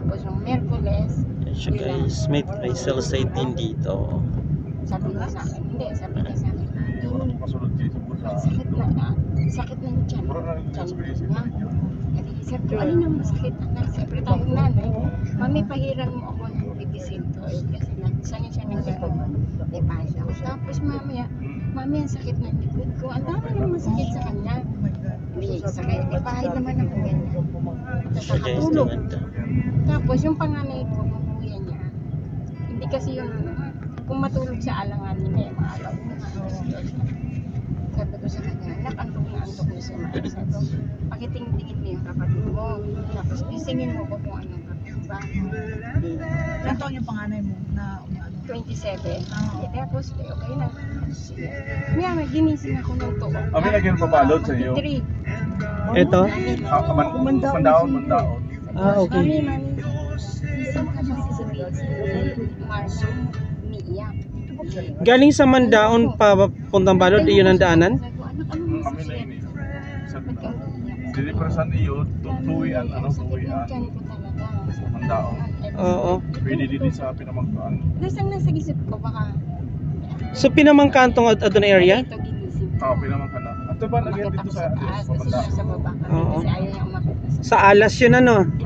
Tapos yung Merkules, So guys, may cell site din dito. sabi niya sa akin, hindi, sabi niya sa akin, sakit na yung tiyan. Tiyan niya. Siyempre, alin ang masakit? Siyempre tayong nanay, mami, pahiran mo ako ng bibisinto. Kasi sanay siya ng gano'n. Ipahid ako. Tapos mamaya, mami, ang sakit ng likod ko. Ang dami nang masakit sa kanya. Hindi, sakit. Ipahid naman ako ganyan. Tapos So guys, nakatulog. ganda. Tapos yung panganay ko, kuya niya, hindi kasi yung, kung matulog sa alanganin niya, maalaw niya. Sabi ko sa kanya, anak, antok na si Mama. Sabi ko, pakitingin mo yung kapatid mo. Tapos isingin mo ko kung anong kapatid ba. Ilan taon yung panganay mo na umano? 27. Tapos, okay na. Sige. May ginising ako ng tuwa. Kami lagyan pabalot sa iyo. 3. Ito? Mandaon. Okay. Mami. Isang ka kasi sabihin si Marso, umiiyak. Galing sa Mandaon pa puntang Balod, iyon ang daanan? Sabi ko, anak, ano Kami na masakit? ini. Ba't ka umiiyak? Dilipresan iyo, tuwian, Sakit ng tiyan ko talaga. Mandaon. Oo. Pwede din sa pinamagpaan. Nasaan nasa isip ko, baka So pinamangkantong adon area? ito ginisip ko. Pinamagpan na. At ba lagyan dito sa taas, atin? kasi sa baba kami, Oo. kasi ayaw niya umakit na Sa alas yun ano? Dati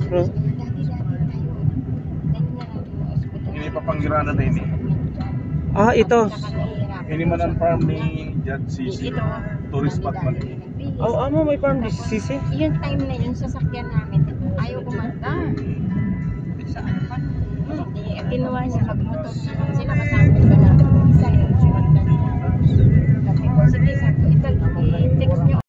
tayo. Ini papanggiranan na ini. Ah, ito. Ini man ang farm ni Judge Sisi. Tourist spot man ini. Oh, amo may farm sisi. Yung time na yun, sasakyan namin, ayaw kumanta. Saan pa? Ginawa niya, magmotor na lang sila kasama ka na. Isa yun, sinundan niya. Sabi ko, sige, sabi ko, ito, i-text niyo